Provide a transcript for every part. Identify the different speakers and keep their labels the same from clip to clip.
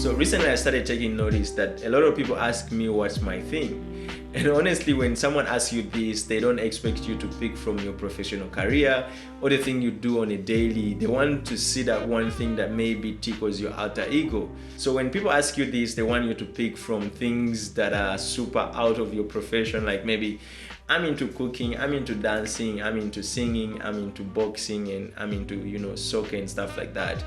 Speaker 1: So recently I started taking notice that a lot of people ask me what's my thing. And honestly, when someone asks you this, they don't expect you to pick from your professional career or the thing you do on a daily. They want to see that one thing that maybe tickles your alter ego. So when people ask you this, they want you to pick from things that are super out of your profession, like maybe I'm into cooking, I'm into dancing, I'm into singing, I'm into boxing, and I'm into, soccer and stuff like that.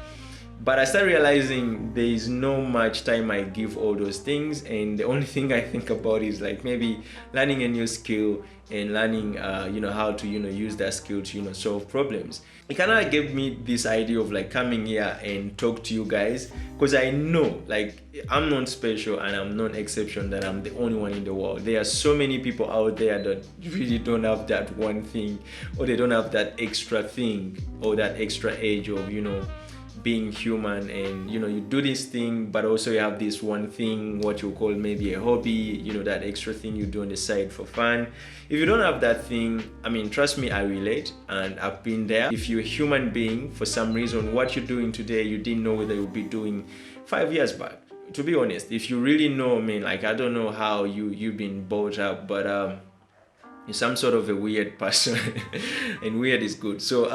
Speaker 1: But I started realizing there is no much time I give all those things, and the only thing I think about is like maybe learning a new skill and learning how to use that skill to solve problems. It kind of gave me this idea of like coming here and talk to you guys, because I know like I'm not special and I'm not exception that I'm the only one in the world. There are so many people out there that really don't have that one thing, or they don't have that extra thing, or that extra edge of being human, and you do this thing, but also you have this one thing, what you call maybe a hobby, that extra thing you do on the side for fun. If you don't have that thing, trust me, I relate, and I've been there. If you're a human being, for some reason what you're doing today you didn't know whether you'll be doing 5 years back. To be honest, if you really know, like I don't know how you've been brought up, but you're some sort of a weird person and weird is good. So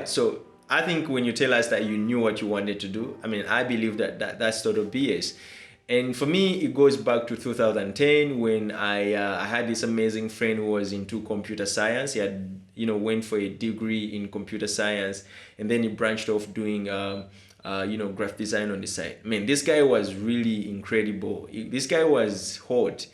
Speaker 1: so I think when you tell us that you knew what you wanted to do, I believe that's sort of BS. And for me, it goes back to 2010 when I had this amazing friend who was into computer science. He had, went for a degree in computer science, and then he branched off doing, graphic design on the side. This guy was really incredible. This guy was hot.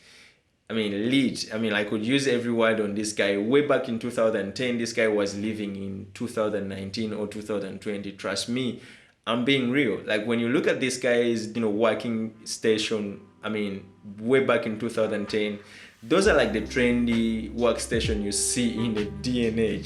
Speaker 1: Lit. I could use every word on this guy. Way back in 2010, this guy was living in 2019 or 2020. Trust me, I'm being real. Like when you look at this guy's, working station, way back in 2010, those are like the trendy workstation you see in the DNA.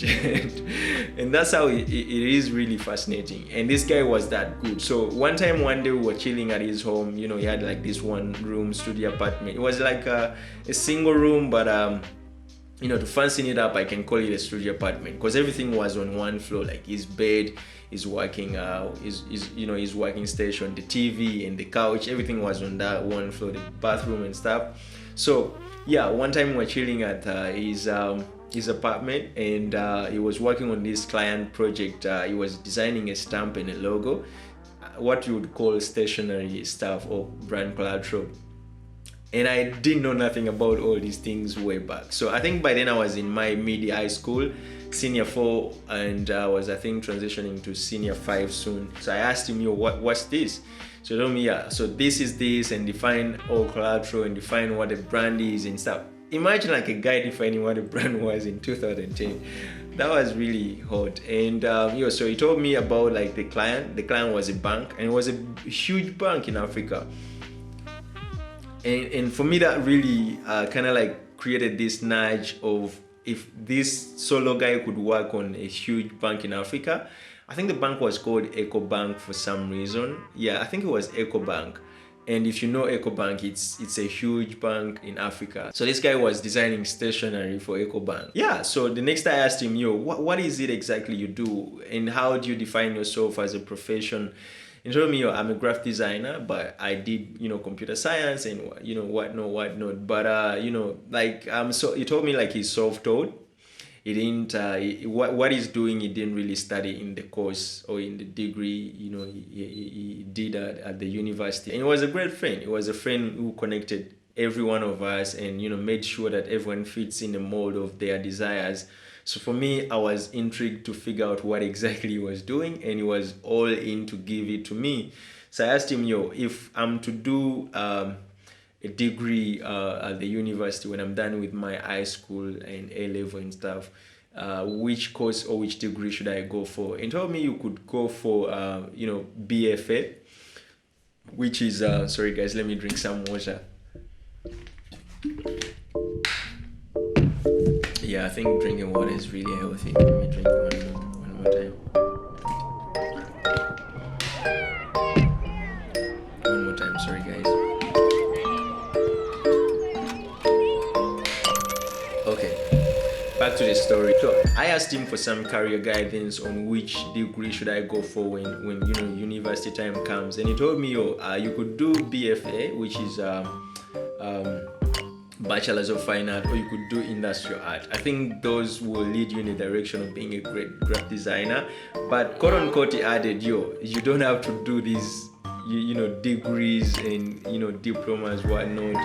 Speaker 1: And that's how it is really fascinating. And this guy was that good. So one day we were chilling at his home. He had like this one room studio apartment. It was like a single room, but to fancy it up, I can call it a studio apartment, because everything was on one floor, like his bed, his working his working station, the TV and the couch, everything was on that one floor, the bathroom and stuff. So yeah, one time we were chilling at his apartment, and he was working on this client project. He was designing a stamp and a logo, what you would call stationery stuff or brand collateral. And I didn't know nothing about all these things way back. So I think by then I was in my mid-high school, senior 4, and I was transitioning to senior 5 soon. So I asked him, what's this? So he told me, so this is this, and define all collateral and define what a brand is and stuff. Imagine like a guy defining what a brand was in 2010. That was really hot. And so he told me about like the client. The client was a bank, and it was a huge bank in Africa. And for me, that really kind of like created this nudge of, if this solo guy could work on a huge bank in Africa. I think the bank was called EcoBank for some reason. Yeah, I think it was EcoBank. And if you know EcoBank, it's a huge bank in Africa. So this guy was designing stationery for EcoBank. Yeah, so the next I asked him, what is it exactly you do? And how do you define yourself as a profession? He told me, I'm a graphic designer, but I did, computer science and, whatnot. But, so he told me like he's self-taught. He didn't, what he's doing, he didn't really study in the course or in the degree, he did at the university. And he was a great friend. He was a friend who connected every one of us and, made sure that everyone fits in the mold of their desires. So for me, I was intrigued to figure out what exactly he was doing, and he was all in to give it to me. So I asked him, if I'm to do a degree at the university when I'm done with my high school and A-level and stuff, which course or which degree should I go for? And he told me you could go for, BFA, which is, sorry guys, let me drink some water. Yeah, I think drinking water is really healthy. Let me drink one more time. One more time, sorry guys. Okay, back to the the story. So I asked him for some career guidance on which degree should I go for when university time comes, and he told me, you could do BFA, which is Bachelor's of Fine Art, or you could do Industrial Art. I think those will lead you in the direction of being a great graphic designer. But quote unquote, he added, you don't have to do these degrees and diplomas, whatnot.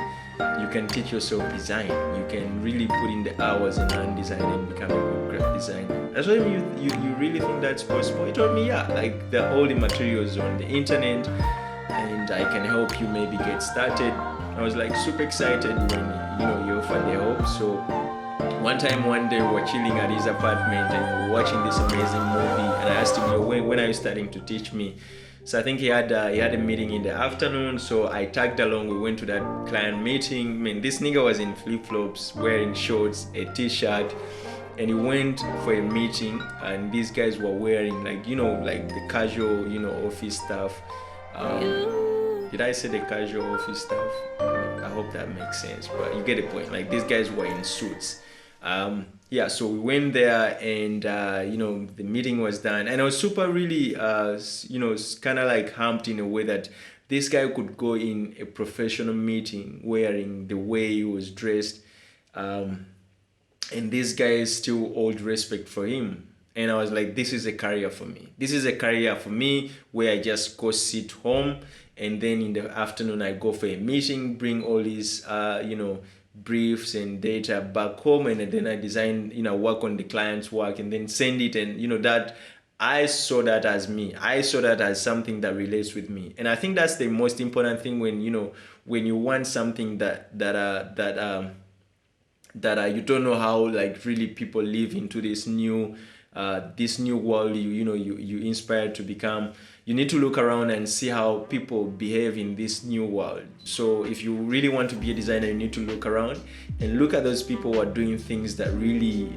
Speaker 1: You can teach yourself design. You can really put in the hours and learn design and become a good graphic designer. I told him, you really think that's possible? He told me, yeah, like all the materials on the internet, and I can help you maybe get started. I was like super excited when he offered the help. So one day we were chilling at his apartment and we were watching this amazing movie, and I asked him, when are you starting to teach me? So I think he had a meeting in the afternoon, so I tagged along. We went to that client meeting. I mean, this nigga was in flip-flops, wearing shorts, a t-shirt, and he went for a meeting, and these guys were wearing like the casual office stuff. Did I say the casual office stuff? I hope that makes sense, but you get the point. Like, these guys were in suits. So we went there, and the meeting was done, and I was super really kind of like humped in a way that this guy could go in a professional meeting wearing the way he was dressed, and these guys still hold respect for him. And I was like, this is a career for me. This is a career for me where I just go sit home, and then in the afternoon I go for a meeting, bring all these briefs and data back home, and then I design, work on the client's work, and then send it. And that I saw that as me. I saw that as something that relates with me. And I think that's the most important thing when you want something that you don't know how like really people live into this new world you inspired to become. You need to look around and see how people behave in this new world. So if you really want to be a designer, you need to look around and look at those people who are doing things that really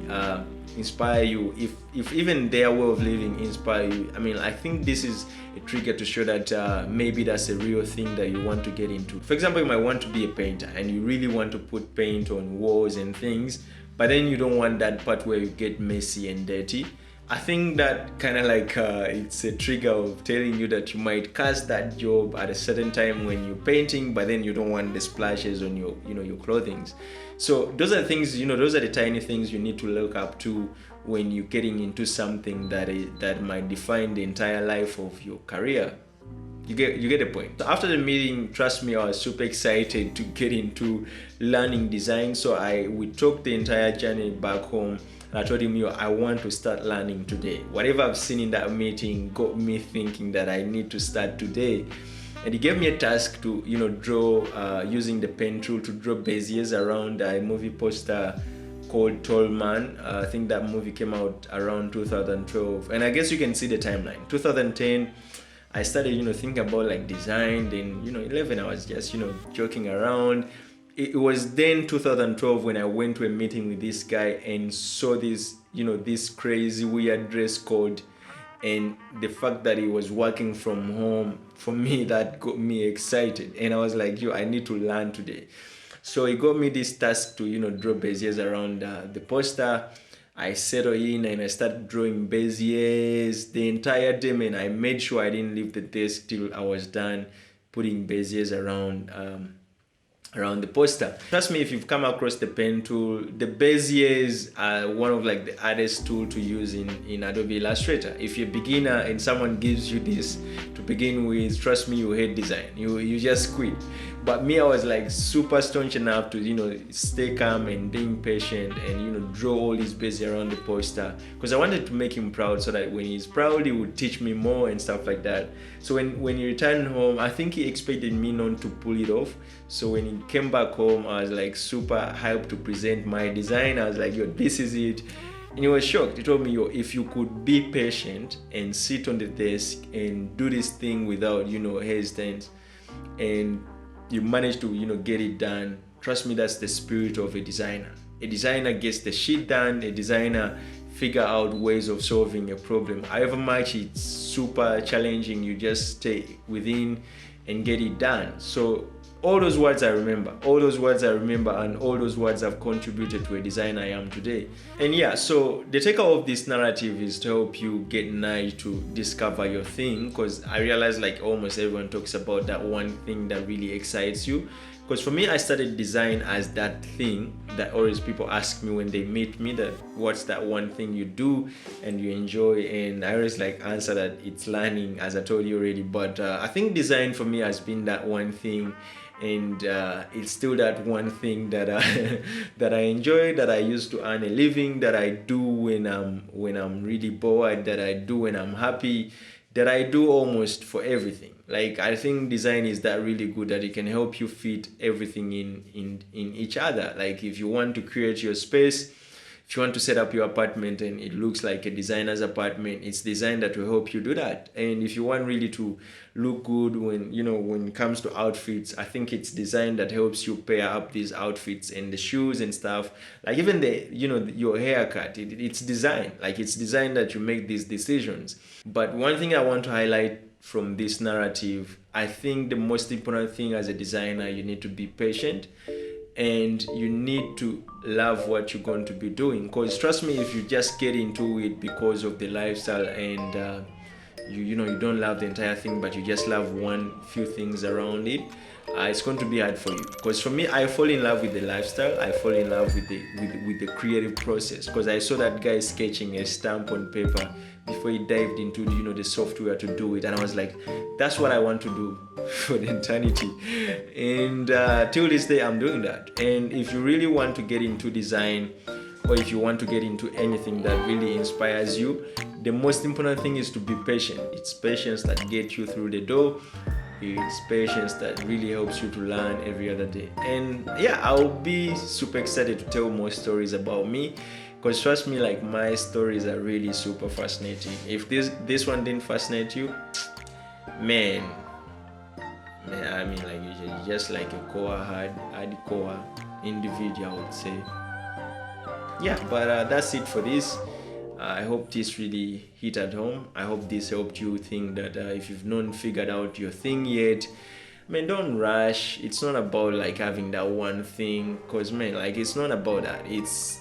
Speaker 1: inspire you. If even their way of living inspire you, I mean, I think this is a trigger to show that maybe that's a real thing that you want to get into. For example, you might want to be a painter and you really want to put paint on walls and things, but then you don't want that part where you get messy and dirty. I think that kind of like it's a trigger of telling you that you might cast that job at a certain time when you're painting, but then you don't want the splashes on your clothing. So those are things, those are the tiny things you need to look up to when you're getting into something that might define the entire life of your career. You get the point. So after the meeting, trust me, I was super excited to get into learning design. So we took the entire journey back home. And I told him, I want to start learning today. Whatever I've seen in that meeting got me thinking that I need to start today. And he gave me a task to, draw using the pen tool to draw Beziers around a movie poster called Tall Man. I think that movie came out around 2012. And I guess you can see the timeline. 2010, I started, thinking about like design. Then, 11, I was just, joking around. It was then 2012 when I went to a meeting with this guy and saw this, this crazy weird dress code, and the fact that he was working from home, for me, that got me excited. And I was like, I need to learn today. So he got me this task to, draw Beziers around the poster. I settled in and I started drawing Beziers the entire day, and I made sure I didn't leave the desk till I was done putting Beziers around the poster. Trust me, if you've come across the pen tool, the Beziers are one of like the hardest tool to use in Adobe Illustrator. If you're a beginner and someone gives you this to begin with, trust me, you hate design. You just quit. But me, I was like super staunch enough to stay calm and being patient and draw all these Beziers around the poster, because I wanted to make him proud, so that when he's proud, he would teach me more and stuff like that. So when he returned home, I think he expected me not to pull it off. So when he came back home, I was like super hyped to present my design. I was like, this is it. And he was shocked. He told me, if you could be patient and sit on the desk and do this thing without, hesitance, and you manage to, get it done, trust me, that's the spirit of a designer. A designer gets the shit done. A designer figure out ways of solving a problem. However much it's super challenging, you just stay within and get it done. So all those words I remember, and all those words have contributed to a design I am today. And yeah, so the takeout of this narrative is to help you get nudged to discover your thing, because I realize like almost everyone talks about that one thing that really excites you. Because for me, I started design as that thing that always people ask me when they meet me, that what's that one thing you do and you enjoy, and I always like answer that it's learning, as I told you already. But I think design for me has been that one thing, and it's still that one thing that that I enjoy, that I used to earn a living, that I do when I'm really bored, that I do when I'm happy, that I do almost for everything. Like, I think design is that really good that it can help you fit everything in each other. Like, if you want to create your space, if you want to set up your apartment and it looks like a designer's apartment, it's design that will help you do that. And if you want really to look good when it comes to outfits, I think it's design that helps you pair up these outfits and the shoes and stuff. Like even your haircut, it's design. Like, it's design that you make these decisions. But one thing I want to highlight from this narrative, I think the most important thing as a designer, you need to be patient and you need to love what you're going to be doing. Because trust me, if you just get into it because of the lifestyle and you don't love the entire thing, but you just love few things around it, it's going to be hard for you. Because for me, I fall in love with the lifestyle, I fall in love with the creative process, because I saw that guy sketching a stamp on paper before he dived into the software to do it, and I was like, that's what I want to do for the eternity. And till this day I'm doing that. And if you really want to get into design, or if you want to get into anything that really inspires you, the most important thing is to be patient. It's patience that gets you through the door. It's patience that really helps you to learn every other day. And yeah, I'll be super excited to tell more stories about me, because trust me, like, my stories are really super fascinating. If this one didn't fascinate you, man, I mean, like, you're just like a hardcore individual, I would say. Yeah, but that's it for this. I hope this really hit at home. I hope this helped you think that if you've not figured out your thing yet, man, don't rush. It's not about like having that one thing, because man, like, it's not about that. It's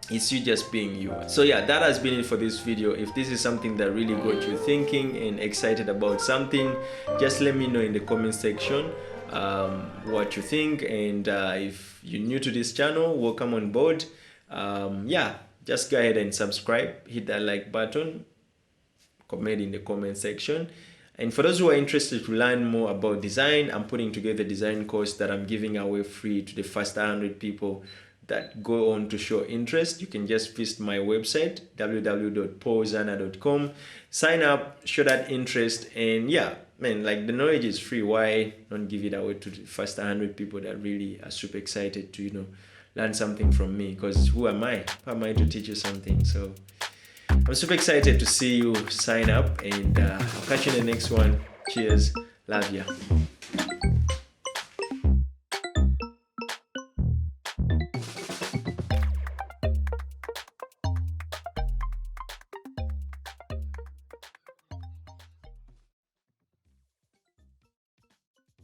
Speaker 1: you just being you. So yeah, that has been it for this video. If this is something that really got you thinking and excited about something, just let me know in the comment section what you think. And if you're new to this channel, welcome on board. Yeah, just go ahead and subscribe, hit that like button, comment in the comment section. And for those who are interested to learn more about design, I'm putting together a design course that I'm giving away free to the first 100 people that go on to show interest. You can just visit my website, www.paulzana.com, sign up, show that interest, and yeah, man, like, the knowledge is free. Why not give it away to the first 100 people that really are super excited to learn something from me? Because who am I to teach you something? So I'm super excited to see you sign up, and I'll catch you in the next one. Cheers, love ya.